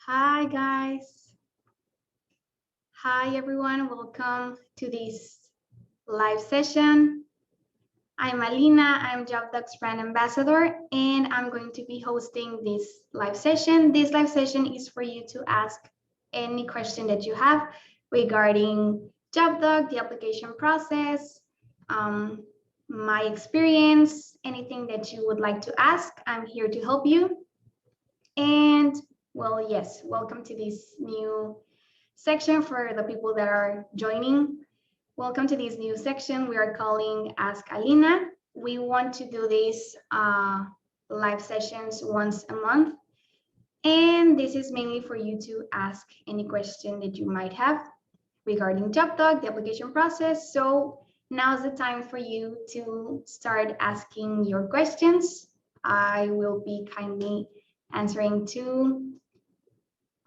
Hi guys. Hi everyone. Welcome to this live session. I'm Alina. I'm JobDoc's brand ambassador, and I'm going to be hosting this live session. This live session is for you to ask any question that you have regarding JobDoc, the application process, my experience, anything that you would like to ask. I'm here to help you. And well, yes, welcome to this new section for the people that are joining. Welcome to this new section we are calling Ask Alina. We want to do these live sessions once a month. And this is mainly for you to ask any question that you might have regarding JobDoc, the application process. So now's the time for you to start asking your questions. I will be kindly answering to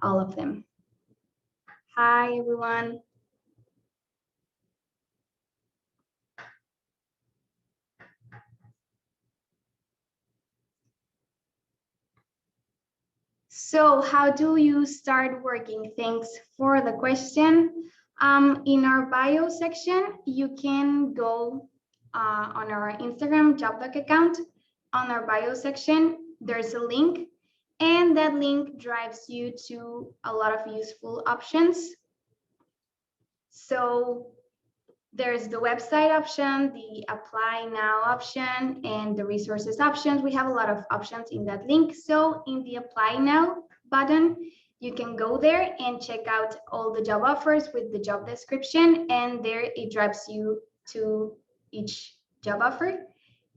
all of them. Hi, everyone. So how do you start working? Thanks for the question. In our bio section, you can go on our Instagram JobDoc account. On our bio section, there's a link, and that link drives you to a lot of useful options. So there's the website option, the apply now option, and the resources options. We have a lot of options in that link. So in the apply now button, you can go there and check out all the job offers with the job description. And there it drives you to each job offer.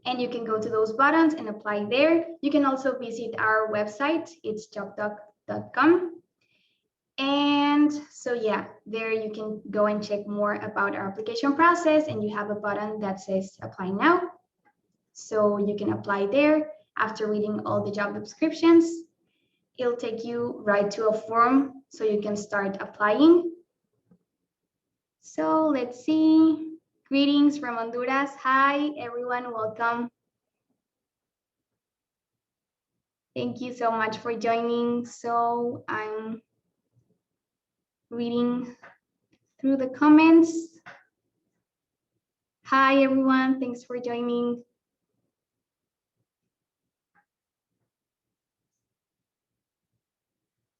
And you can go to those buttons and apply there. You can also visit our website. It's jobdoc.com. And so yeah, there you can go and check more about our application process, and you have a button that says apply now. So you can apply there after reading all the job descriptions. It'll take you right to a form so you can start applying. So let's see. Greetings from Honduras. Hi everyone, welcome. Thank you so much for joining. So I'm reading through the comments. Hi everyone, thanks for joining.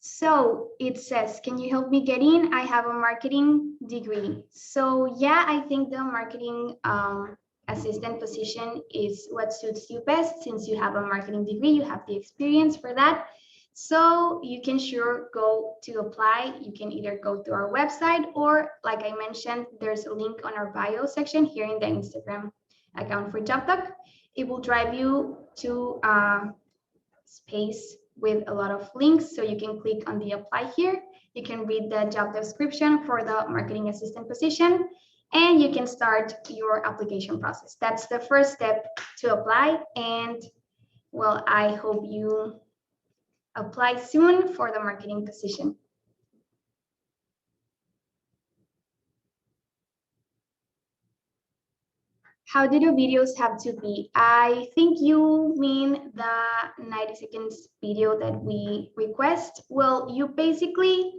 So it says, can you help me get in? I have a marketing degree. So yeah, I think the marketing assistant position is what suits you best. Since you have a marketing degree, you have the experience for that. So you can sure go to apply. You can either go to our website, or like I mentioned, there's a link on our bio section here in the Instagram account for JobDoc. It will drive you to a space with a lot of links. So you can click on the apply here. You can read the job description for the marketing assistant position, and you can start your application process. That's the first step to apply. And well, I hope you apply soon for the marketing position. How do the videos have to be? I think you mean the 90 seconds video that we request. Well, you basically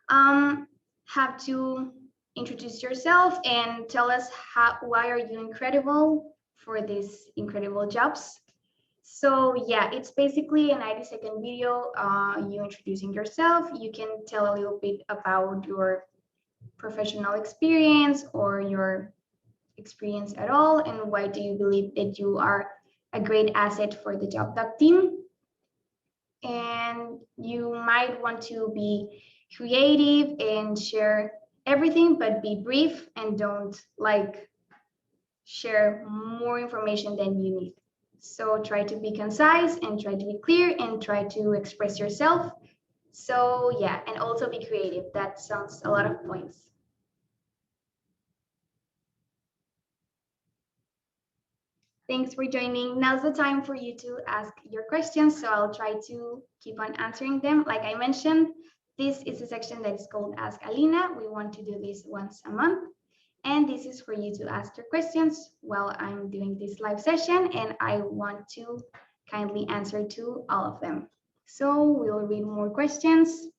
have to introduce yourself and tell us why are you incredible for these incredible jobs. So yeah, it's basically a 90-second video, you introducing yourself. You can tell a little bit about your professional experience or your experience at all, and why do you believe that you are a great asset for the JobDoc team. And you might want to be creative and share everything, but be brief and don't like share more information than you need. So try to be concise and try to be clear and try to express yourself. So yeah, and also be creative. That sounds a lot of points. Thanks for joining. Now's the time for you to ask your questions, so I'll try to keep on answering them. Like I mentioned, this is a section that is called Ask Alina. We want to do this once a month, and this is for you to ask your questions while I'm doing this live session, and I want to kindly answer to all of them. So we'll read more questions.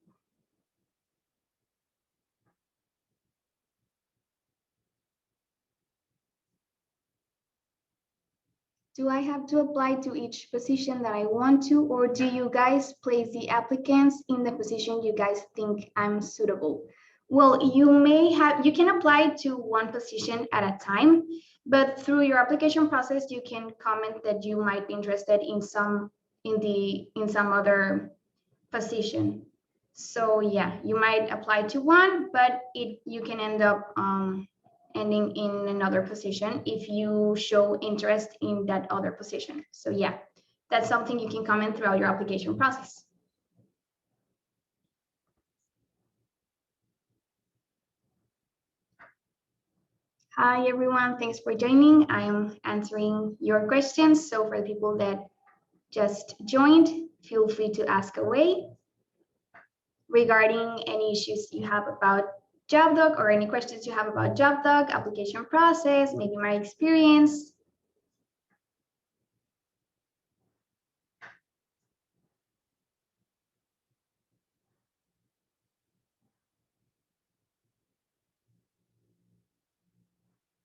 Do I have to apply to each position that I want to, or do you guys place the applicants in the position you guys think I'm suitable? Well, you can apply to one position at a time, but through your application process, you can comment that you might be interested in some other position. So yeah, you might apply to one, but you can end up ending in another position if you show interest in that other position. So yeah, that's something you can comment throughout your application process. Hi everyone, thanks for joining. I'm answering your questions. So for the people that just joined, feel free to ask away regarding any issues you have about JobDoc or any questions you have about JobDoc, application process, maybe my experience.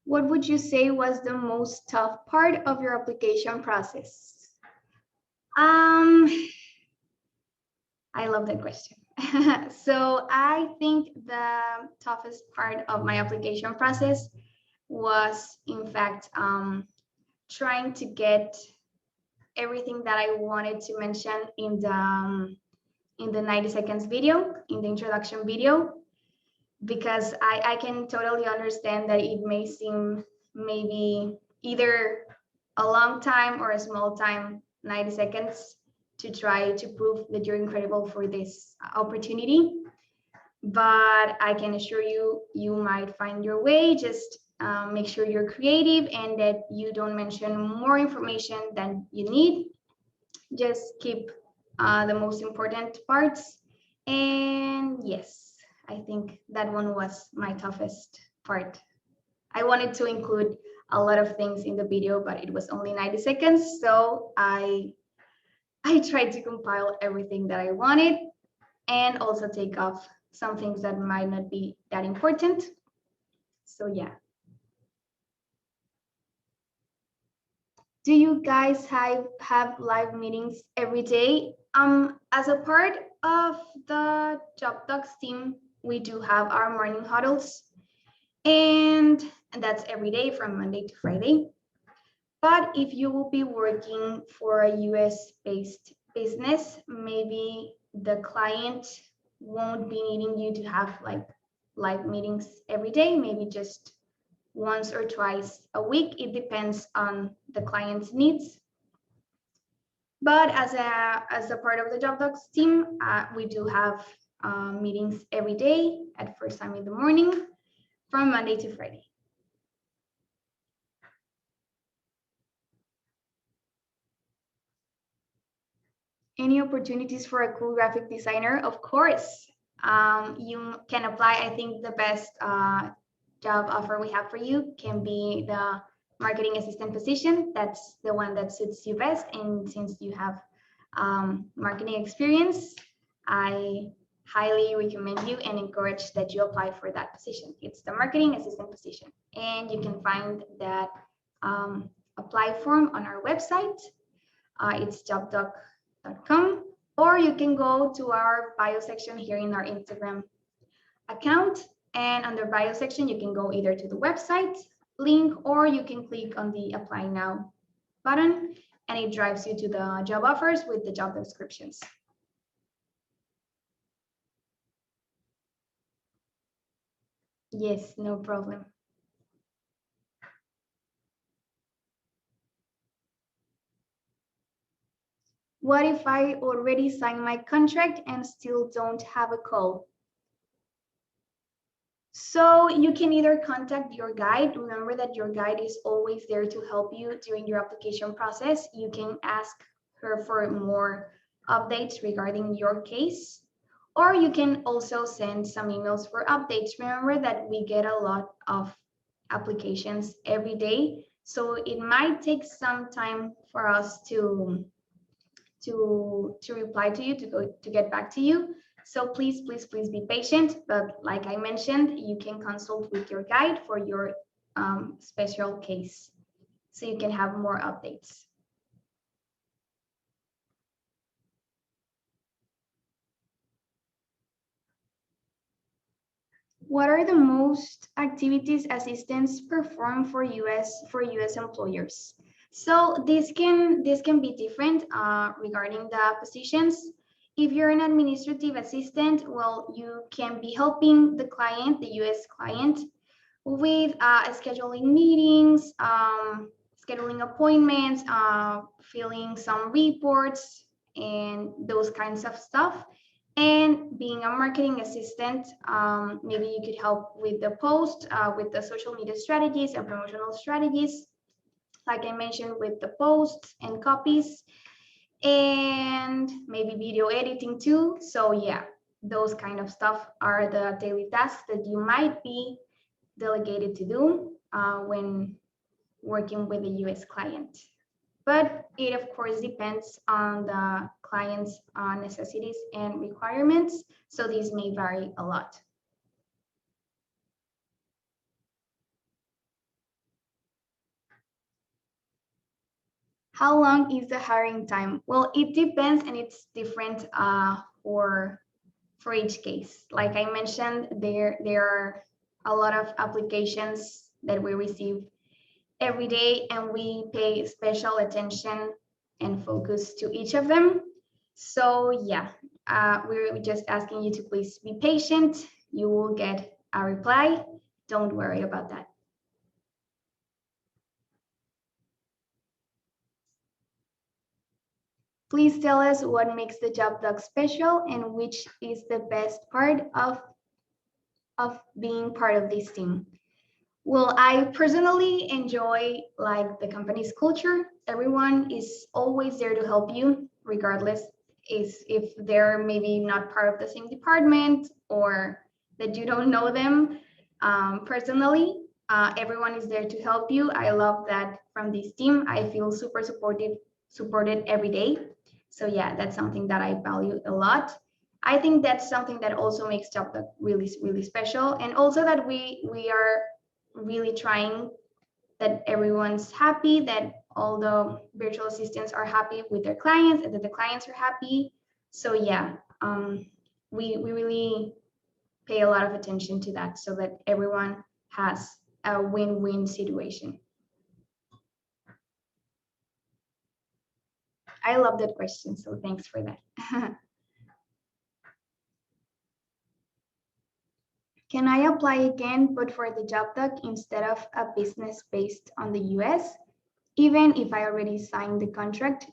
What would you say was the most tough part of your application process? I love that question. So I think the toughest part of my application process was, in fact, trying to get everything that I wanted to mention in the 90 seconds video, in the introduction video, because I can totally understand that it may seem maybe either a long time or a small time, 90 seconds, to try to prove that you're incredible for this opportunity. But I can assure you, you might find your way. Just make sure you're creative and that you don't mention more information than you need. Just keep the most important parts. And yes, I think that one was my toughest part. I wanted to include a lot of things in the video, but it was only 90 seconds. So I tried to compile everything that I wanted and also take off some things that might not be that important. So yeah. Do you guys have live meetings every day? As a part of the Job Docs team, we do have our morning huddles, and that's every day from Monday to Friday. But if you will be working for a US-based business, maybe the client won't be needing you to have like live meetings every day, maybe just once or twice a week. It depends on the client's needs. But as a part of the Job Docs team, we do have meetings every day at first time in the morning from Monday to Friday. Any opportunities for a cool graphic designer? Of course, you can apply. I think the best job offer we have for you can be the marketing assistant position. That's the one that suits you best. And since you have marketing experience, I highly recommend you and encourage that you apply for that position. It's the marketing assistant position. And you can find that apply form on our website. It's jobdoc.com, or you can go to our bio section here in our Instagram account. And under bio section, you can go either to the website link or you can click on the apply now button and it drives you to the job offers with the job descriptions. Yes, no problem. What if I already signed my contract and still don't have a call? So you can either contact your guide. Remember that your guide is always there to help you during your application process. You can ask her for more updates regarding your case, or you can also send some emails for updates. Remember that we get a lot of applications every day, so it might take some time for us to reply to you, to get back to you. So please be patient. But like I mentioned, you can consult with your guide for your special case. so you can have more updates. What are the most activities assistants perform for US employers? So this can be different regarding the positions. If you're an administrative assistant, well, you can be helping the client, the US client, with scheduling meetings, scheduling appointments, filling some reports, and those kinds of stuff. And being a marketing assistant, maybe you could help with the post, with the social media strategies and promotional strategies, like I mentioned, with the posts and copies, and maybe video editing too. So yeah, those kind of stuff are the daily tasks that you might be delegated to do when working with a US client. But it of course depends on the client's necessities and requirements. So these may vary a lot. How long is the hiring time? Well, it depends and it's different for each case. Like I mentioned, there are a lot of applications that we receive every day, and we pay special attention and focus to each of them. So yeah, we're just asking you to please be patient. You will get a reply. Don't worry about that. Please tell us what makes the job doc special and which is the best part of being part of this team. Well, I personally enjoy like the company's culture. Everyone is always there to help you, regardless is if they're maybe not part of the same department or that you don't know them personally. Everyone is there to help you. I love that from this team. I feel super supported every day. So yeah, that's something that I value a lot. I think that's something that also makes JobDoc really special, and also that we are really trying that everyone's happy, that all the virtual assistants are happy with their clients, and that the clients are happy. So yeah, we really pay a lot of attention to that so that everyone has a win-win situation. I love that question, so thanks for that. Can I apply again, but for the job doc instead of a business based on the US, even if I already signed the contract?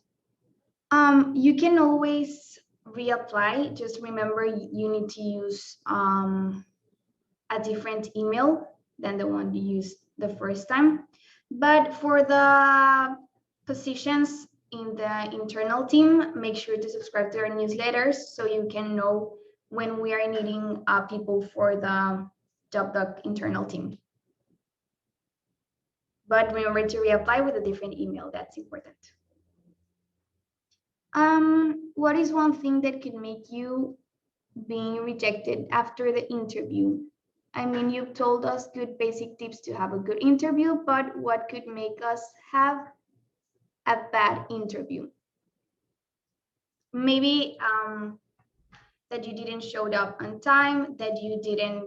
You can always reapply. Just remember, you need to use a different email than the one you used the first time. But for the positions in the internal team, make sure to subscribe to our newsletters so you can know when we are needing people for the JobDoc internal team. But remember to reapply with a different email. That's important. What is one thing that could make you being rejected after the interview? I mean, you've told us good basic tips to have a good interview, but what could make us have a bad interview? Maybe that you didn't show up on time, that you didn't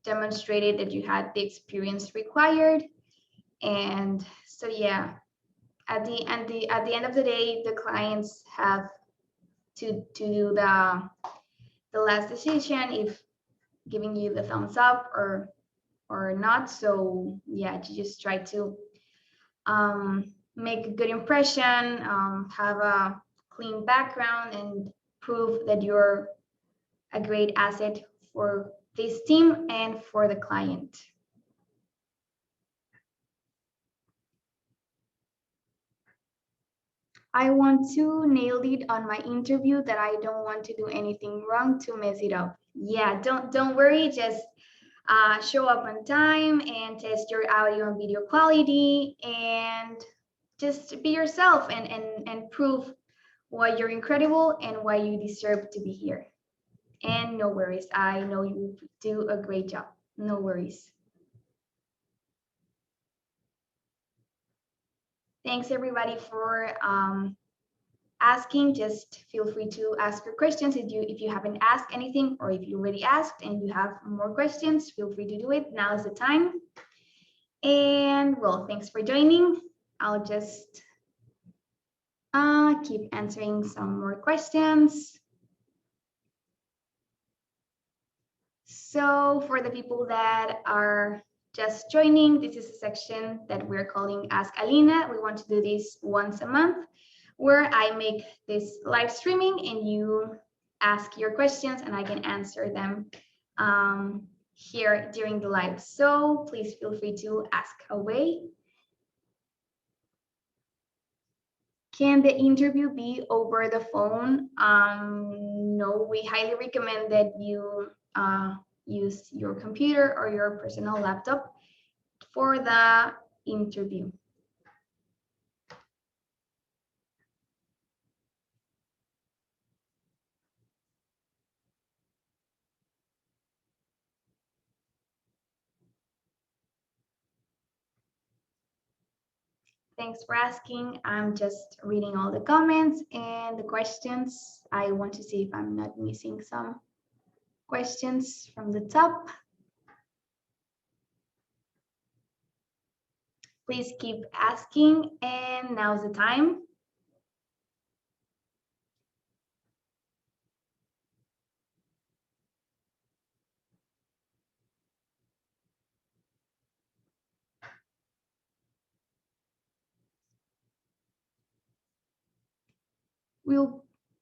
demonstrated that you had the experience required. And so yeah, at the end of the day, the clients have to do the last decision if giving you the thumbs up or not. So yeah, you just try to make a good impression, have a clean background, and prove that you're a great asset for this team and for the client. I want to nail it on my interview that I don't want to do anything wrong to mess it up. Yeah, don't worry, just show up on time and test your audio and video quality, and just be yourself and prove why you're incredible and why you deserve to be here. And no worries, I know you do a great job. No worries. Thanks everybody for asking. Just feel free to ask your questions. If you haven't asked anything, or if you already asked and you have more questions, feel free to do it. Now is the time. And well, thanks for joining. I'll just keep answering some more questions. So for the people that are just joining, this is a section that we're calling Ask Alina. We want to do this once a month, where I make this live streaming and you ask your questions and I can answer them here during the live. So please feel free to ask away. Can the interview be over the phone? No, we highly recommend that you use your computer or your personal laptop for the interview. Thanks for asking. I'm just reading all the comments and the questions. I want to see if I'm not missing some questions from the top. Please keep asking, and now's the time.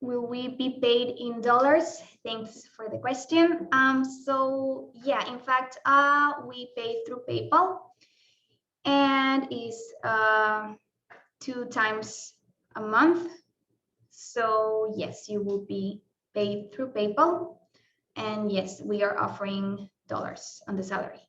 Will we be paid in dollars? Thanks for the question. So yeah, in fact, we pay through PayPal, and is 2 times a month. So yes, you will be paid through PayPal, and yes, we are offering dollars on the salary.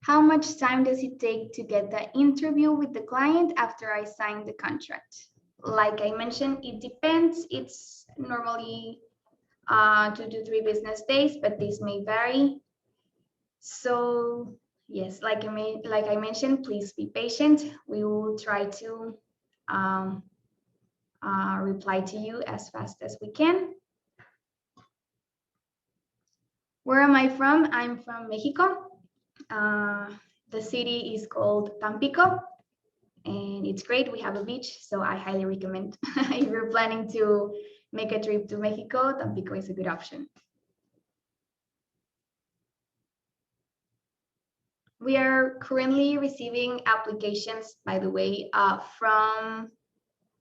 How much time does it take to get the interview with the client after I sign the contract? Like I mentioned, it depends. It's normally 2 to 3 business days, but this may vary. So yes, like I mentioned, please be patient. We will try to reply to you as fast as we can. Where am I from? I'm from Mexico. The city is called Tampico, and it's great. We have a beach, so I highly recommend if you're planning to make a trip to Mexico, Tampico is a good option. We are currently receiving applications, by the way, from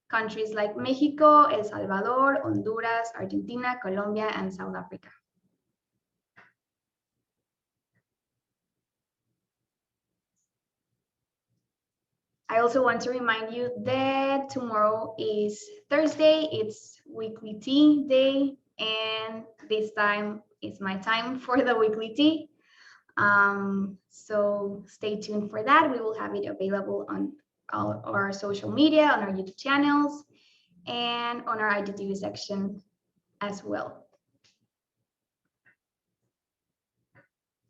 countries like Mexico, El Salvador, Honduras, Argentina, Colombia, and South Africa. I also want to remind you that tomorrow is Thursday, it's weekly tea day, and this time is my time for the weekly tea. So stay tuned for that. We will have it available on all our social media, on our YouTube channels, and on our IGTV section as well.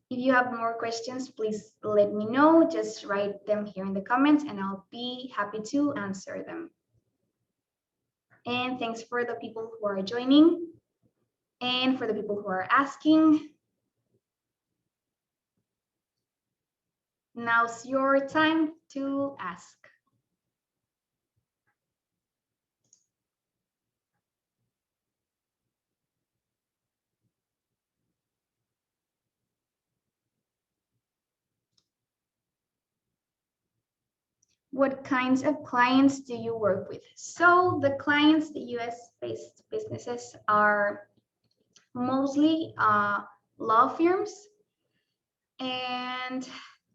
If you have more questions, please let me know. Just write them here in the comments and I'll be happy to answer them. And thanks for the people who are joining and for the people who are asking. Now's your time to ask. What kinds of clients do you work with? So the clients, the US-based businesses are mostly law firms and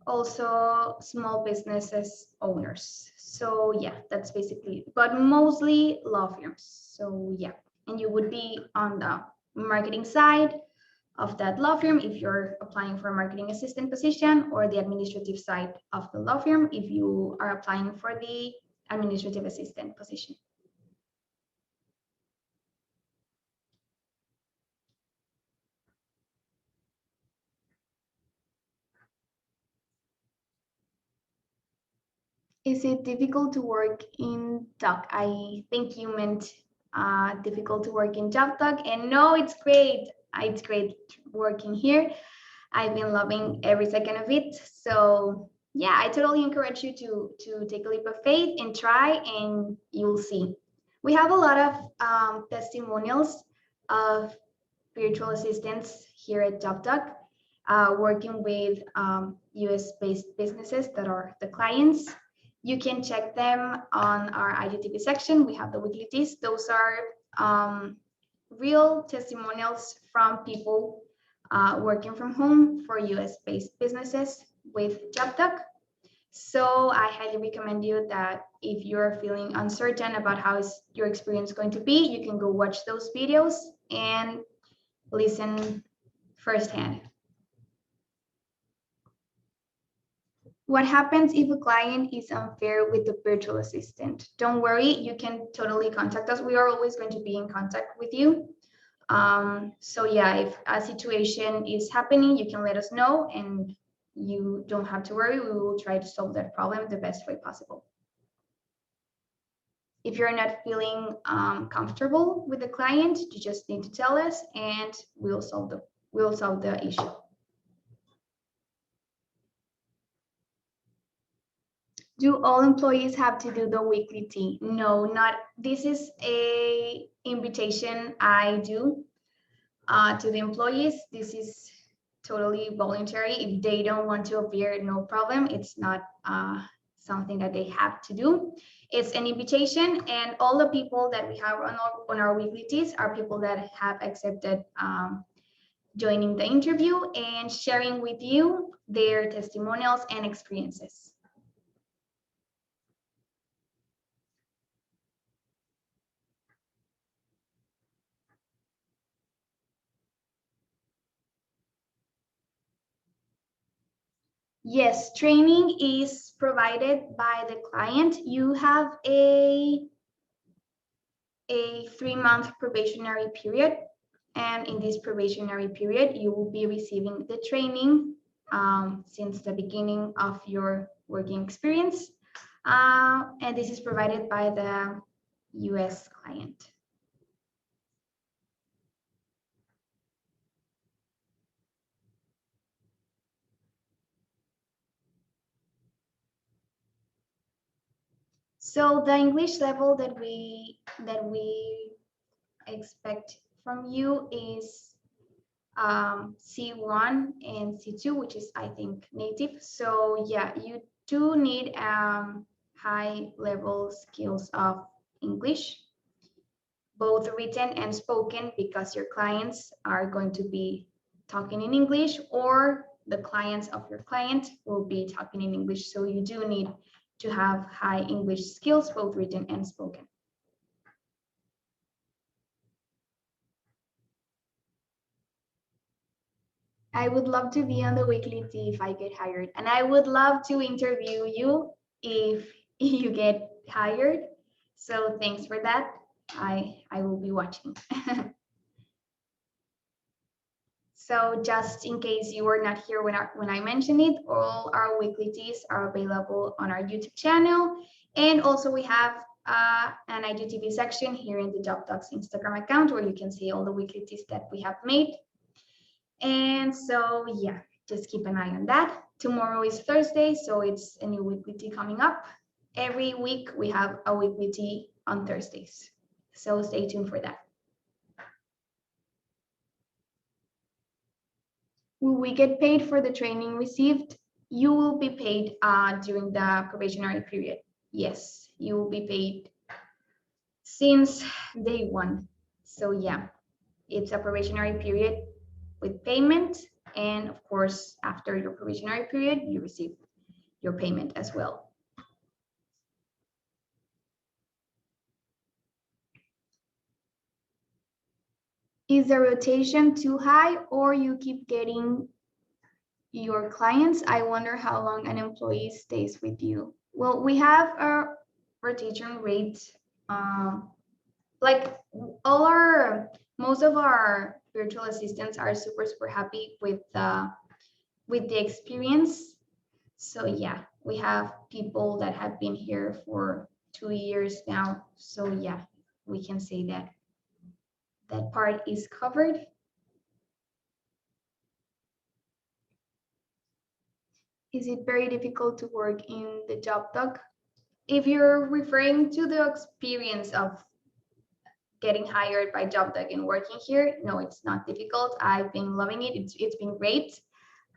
also small businesses owners. So yeah, that's basically, but mostly law firms. So yeah, and you would be on the marketing side of that law firm if you're applying for a marketing assistant position, or the administrative side of the law firm if you are applying for the administrative assistant position. Is it difficult to work in Doc? I think you meant difficult to work in Job Doc. And no, it's great. It's great working here. I've been loving every second of it. So yeah, I totally encourage you to take a leap of faith and try, and you'll see. We have a lot of testimonials of virtual assistants here at JobDoc, working with US-based businesses that are the clients. You can check them on our IGTV section. We have the weekly teas. Those are real testimonials from people working from home for US-based businesses with JobDoc. So I highly recommend you that if you're feeling uncertain about how is your experience going to be, you can go watch those videos and listen firsthand. What happens if a client is unfair with the virtual assistant? Don't worry, you can totally contact us. We are always going to be in contact with you. So yeah, if a situation is happening, you can let us know and you don't have to worry. We will try to solve that problem the best way possible. If you're not feeling comfortable with the client, you just need to tell us and we'll solve the issue. Do all employees have to do the weekly tea? No, not. This is a invitation I do to the employees. This is totally voluntary. If they don't want to appear, no problem. It's not something that they have to do. It's an invitation, and all the people that we have on our weekly teas are people that have accepted joining the interview and sharing with you their testimonials and experiences. Yes, training is provided by the client. You have a 3-month probationary period. And in this probationary period, you will be receiving the training since the beginning of your working experience. And this is provided by the US client. So the English level that we expect from you is C1 and C2, which is, I think, native. So yeah, you do need high level skills of English, both written and spoken, because your clients are going to be talking in English, or the clients of your client will be talking in English. So you do need to have high English skills, both written and spoken. I would love to be on the weekly tea if I get hired. And I would love to interview you if you get hired. So thanks for that. I will be watching. So just in case you were not here when I mentioned it, all our weekly teas are available on our YouTube channel. And also we have an IGTV section here in the Job Talks Instagram account where you can see all the weekly teas that we have made. And so, yeah, just keep an eye on that. Tomorrow is Thursday, so it's a new weekly tea coming up. Every week we have a weekly tea on Thursdays. So stay tuned for that. Will we get paid for the training received? You will be paid during the probationary period. Yes, you will be paid since day one. So yeah, it's a probationary period with payment. And of course, after your probationary period, you receive your payment as well. Is the rotation too high, or you keep getting your clients? I wonder how long an employee stays with you. Well, we have a rotation rate, like most of our virtual assistants are super happy with the experience. So yeah, We have people that have been here for 2 years now. So yeah, we can say that that part is covered. Is it very difficult to work in the job doc? If you're referring to the experience of getting hired by job doc and working here, no, it's not difficult. I've been loving it. It's been great.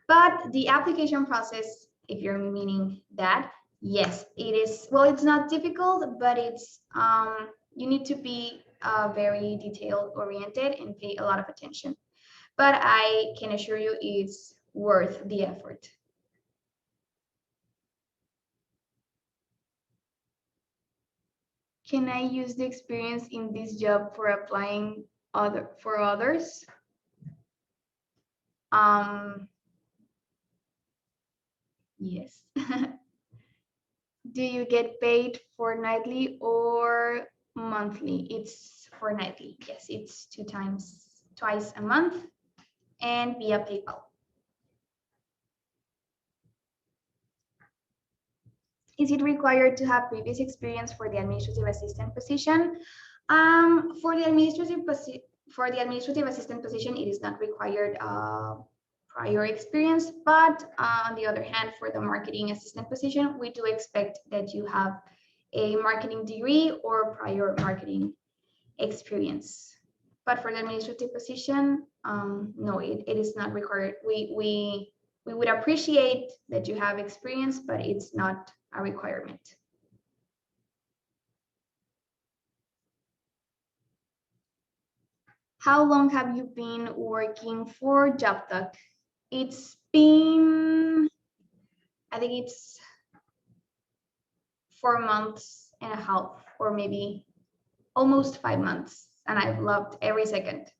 But the application process, if you're meaning that, yes, it is. Well, it's not difficult, but it's you need to be very detail oriented and pay a lot of attention. But I can assure you, it's worth the effort. Can I use the experience in this job for applying for others? Yes. Do you get paid fortnightly or monthly? It's fortnightly. Yes, it's twice a month, and via PayPal. Is it required to have previous experience for the administrative assistant position? For the administrative assistant position, it is not required prior experience, but on the other hand, for the marketing assistant position, we do expect that you have a marketing degree or prior marketing experience. But for the administrative position, no, it is not required. We would appreciate that you have experience, but it's not a requirement. How long have you been working for JobDoc? It's been, I think it's 4 months and a half, or maybe almost 5 months, and I've loved every second.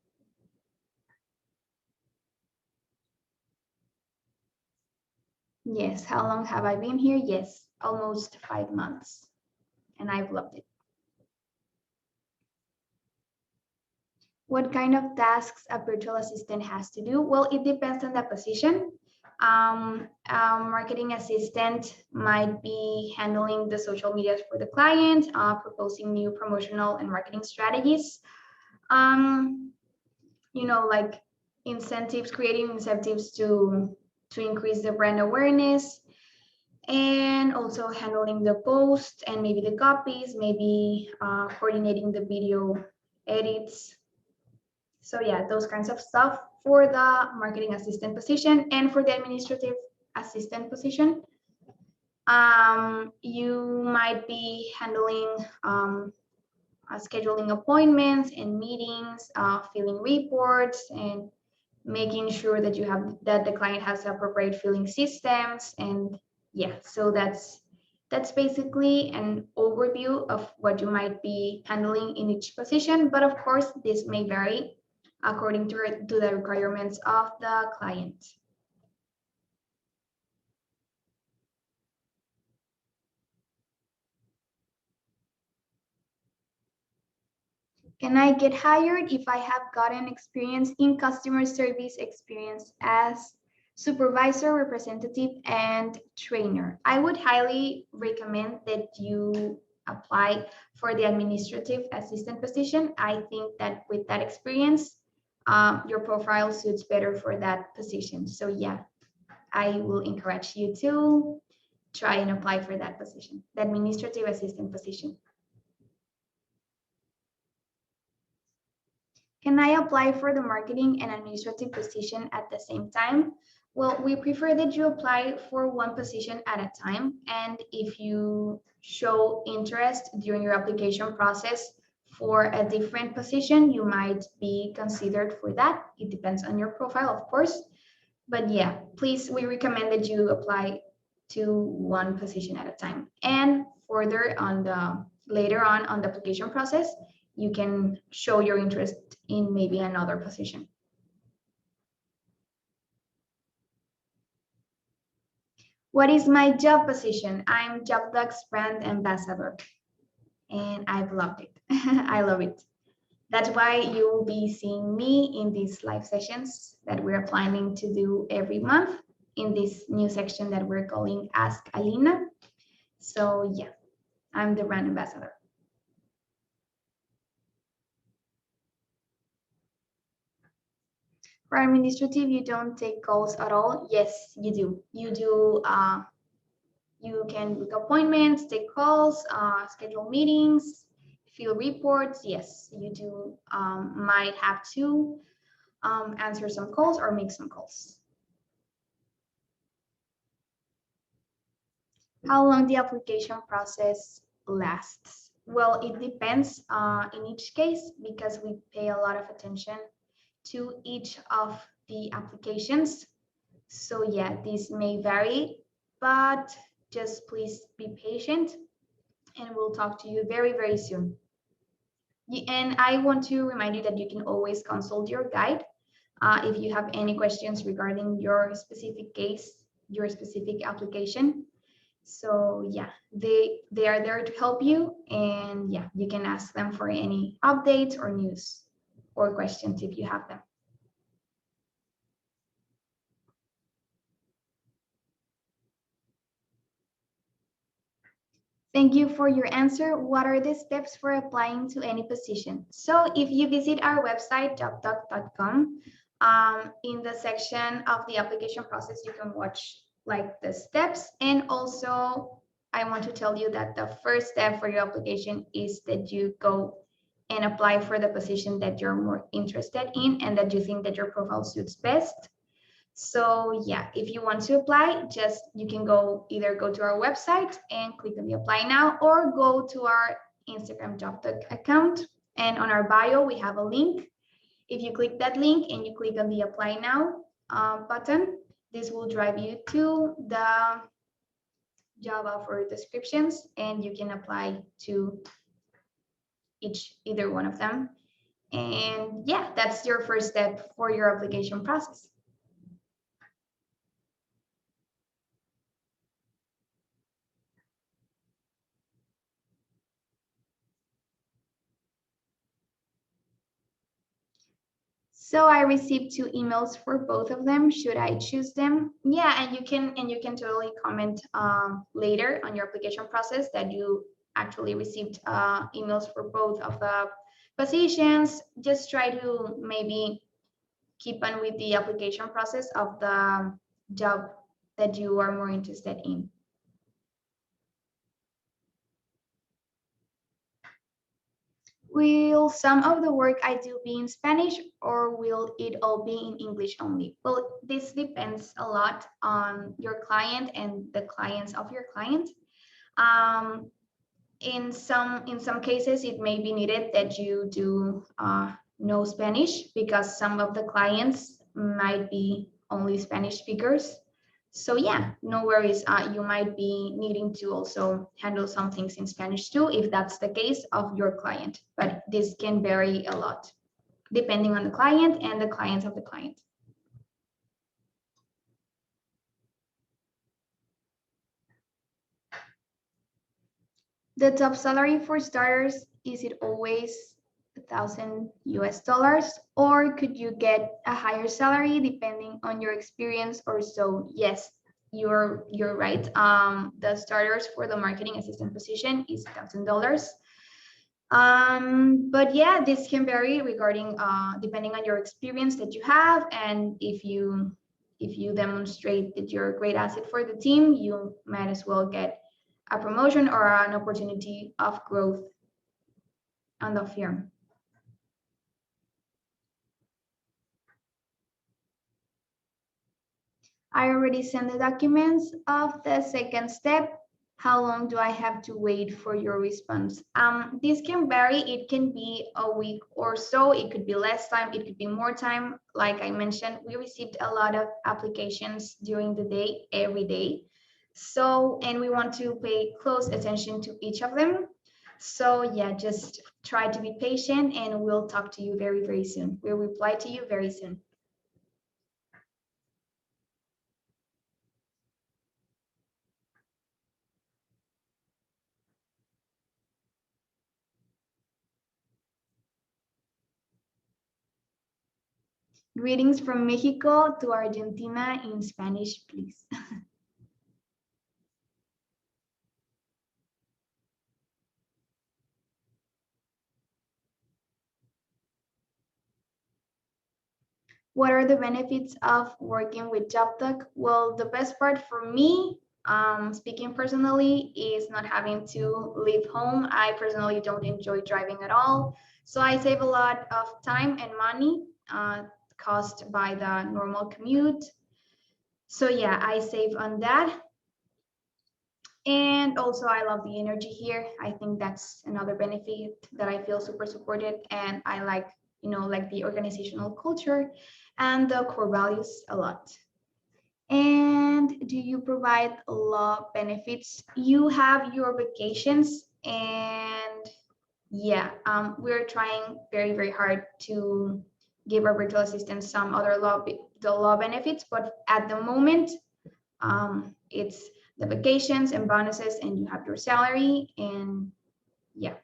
Yes, how long have I been here? Yes, almost 5 months, and I've loved it. What kind of tasks a virtual assistant has to do? Well, it depends on the position. A marketing assistant might be handling the social medias for the client, proposing new promotional and marketing strategies. Like incentives, creating incentives to increase the brand awareness, and also handling the post and maybe the copies, maybe coordinating the video edits. So yeah, those kinds of stuff for the marketing assistant position. And for the administrative assistant position, you might be handling scheduling appointments and meetings, filling reports, and making sure that the client has appropriate filling systems. And yeah, so that's basically an overview of what you might be handling in each position. But of course, this may vary according to the requirements of the client. Can I get hired if I have gotten experience in customer service experience as supervisor, representative, and trainer? I would highly recommend that you apply for the administrative assistant position. I think that with that experience, your profile suits better for that position. So yeah, I will encourage you to try and apply for that position, the administrative assistant position. Can I apply for the marketing and administrative position at the same time? Well, we prefer that you apply for one position at a time. And if you show interest during your application process for a different position, you might be considered for that. It depends on your profile, of course. But yeah, please, we recommend that you apply to one position at a time. And further later on the application process, you can show your interest in maybe another position. What is my job position? I'm JobDoc's brand ambassador, and I've loved it. I love it. That's why you will be seeing me in these live sessions that we're planning to do every month. in this new section that we're calling Ask Alina. So yeah, I'm the brand ambassador. For administrative, you don't take calls at all. Yes, you do. You do. You can book appointments, take calls, schedule meetings, fill reports. Yes, you do. Might have to answer some calls or make some calls. How long the application process lasts? Well, it depends in each case because we pay a lot of attention to each of the applications. So yeah, this may vary, but just please be patient and we'll talk to you very, very soon. And I want to remind you that you can always consult your guide if you have any questions regarding your specific case, your specific application. So yeah, they are there to help you, and yeah, you can ask them for any updates or news or questions if you have them. Thank you for your answer. What are the steps for applying to any position? So if you visit our website, jobdoc.com, in the section of the application process, you can watch like the steps. And also, I want to tell you that the first step for your application is that you go and apply for the position that you're more interested in and that you think that your profile suits best. So yeah, if you want to apply, just you can either go to our website and click on the apply now or go to our Instagram job account. And on our bio, we have a link. If you click that link and you click on the apply now button, this will drive you to the job offer descriptions and you can apply to either one of them. And yeah, that's your first step for your application process. So I received two emails for both of them. Should I choose them? Yeah, and you can totally comment later on your application process that you actually received emails for both of the positions. Just try to maybe keep on with the application process of the job that you are more interested in. Will some of the work I do be in Spanish or will it all be in English only? Well, this depends a lot on your client and the clients of your client. Um, in some cases, it may be needed that you do know Spanish because some of the clients might be only Spanish speakers. So yeah, no worries. You might be needing to also handle some things in Spanish too, if that's the case of your client. But this can vary a lot depending on the client and the clients of the client. The top salary for starters, is it always 1,000 US dollars, or could you get a higher salary depending on your experience or so? Yes, you're right. The starters for the marketing assistant position is $1,000. But yeah, this can vary regarding depending on your experience that you have, and if you demonstrate that you're a great asset for the team, you might as well get a promotion or an opportunity of growth on the firm. I already sent the documents of the second step. How long do I have to wait for your response? This can vary. It can be a week or so. It could be less time. It could be more time. Like I mentioned, we received a lot of applications during the day, every day. So, and we want to pay close attention to each of them. So yeah, just try to be patient and we'll talk to you very, very soon. We'll reply to you very soon. Greetings from Mexico to Argentina in Spanish, please. What are the benefits of working with JobDoc? Well, the best part for me, speaking personally, is not having to leave home. I personally don't enjoy driving at all. So I save a lot of time and money caused by the normal commute. So yeah, I save on that. And also I love the energy here. I think that's another benefit that I feel super supported, and I like, like the organizational culture and the core values a lot. And do you provide law benefits? You have your vacations, and yeah, we're trying very, very hard to give our virtual assistants some other the law benefits, but at the moment, it's the vacations and bonuses, and you have your salary, and yeah.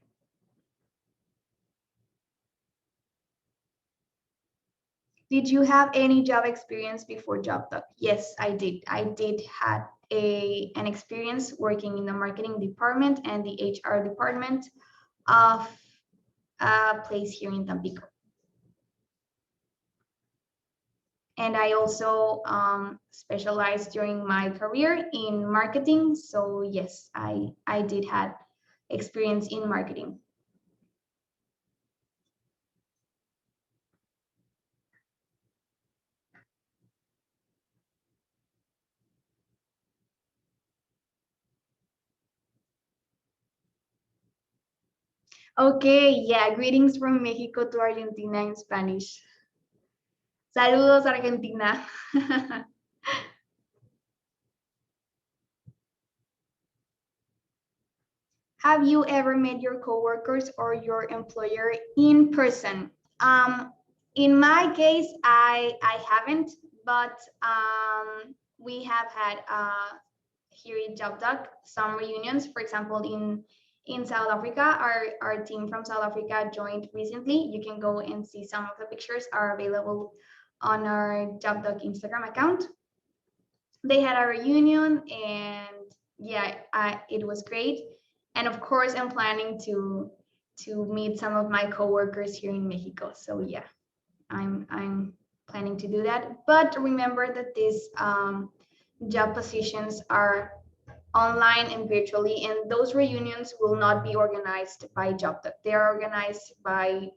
Did you have any job experience before JobDoc? Yes, I did. I did had an experience working in the marketing department and the HR department of a place here in Tampico. And I also specialized during my career in marketing. So yes, I did had experience in marketing. Okay, yeah, greetings from Mexico to Argentina in Spanish. Saludos, Argentina. Have you ever met your coworkers or your employer in person? In my case, I haven't, but we have had here in JobDoc some reunions. For example, in South Africa, our team from South Africa joined recently. You can go and see some of the pictures are available on our JobDoc Instagram account. They had a reunion, and yeah, it was great. And of course, I'm planning to meet some of my coworkers here in Mexico. So yeah, I'm planning to do that. But remember that these job positions are online and virtually, and those reunions will not be organized by JobDoc. They are organized by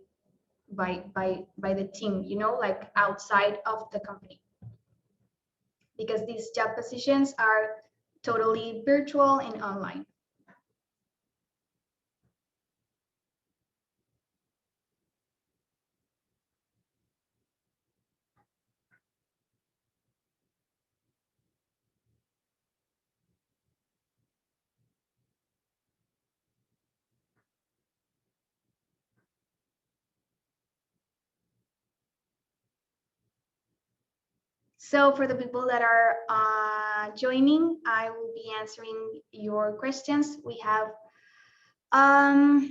the team, like outside of the company, because these job positions are totally virtual and online. So for the people that are joining, I will be answering your questions. We have um,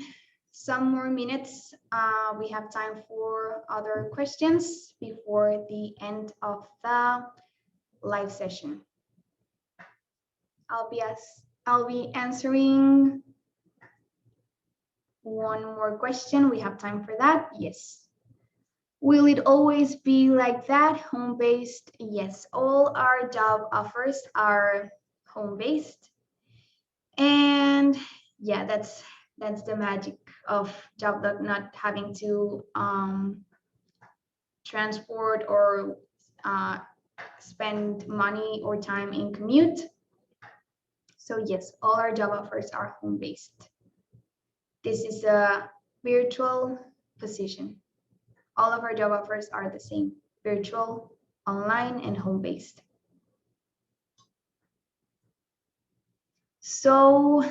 some more minutes. We have time for other questions before the end of the live session. I'll be answering one more question. We have time for that. Yes. Will it always be like that, home-based? Yes, all our job offers are home-based. And yeah, that's the magic of JobDoc, not having to transport or spend money or time in commute. So yes, all our job offers are home-based. This is a virtual position. All of our job offers are the same: virtual, online, and home-based. So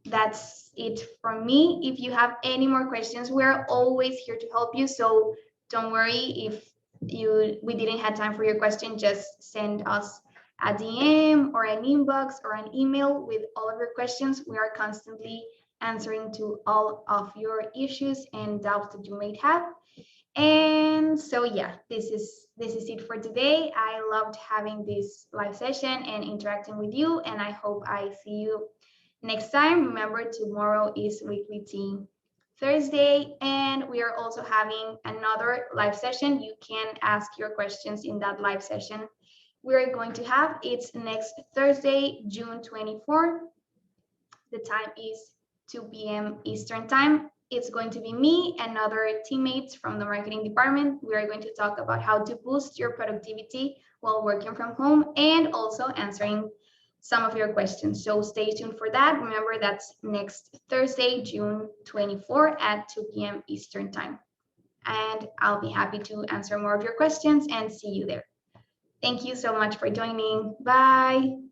that's it from me. If you have any more questions, we're always here to help you. So don't worry if we didn't have time for your question. Just send us a DM or an inbox or an email with all of your questions. We are constantly answering to all of your issues and doubts that you may have. And so yeah, this is it for today. I loved having this live session and interacting with you, and I hope I see you next time. Remember, tomorrow is Weekly Tea Thursday, and we are also having another live session. You can ask your questions in that live session we're going to have. It's next Thursday, June 24th. The time is 2 p.m. Eastern Time. It's going to be me and other teammates from the marketing department. We are going to talk about how to boost your productivity while working from home and also answering some of your questions. So stay tuned for that. Remember, that's next Thursday, June 24 at 2 p.m. Eastern Time. And I'll be happy to answer more of your questions and see you there. Thank you so much for joining. Bye.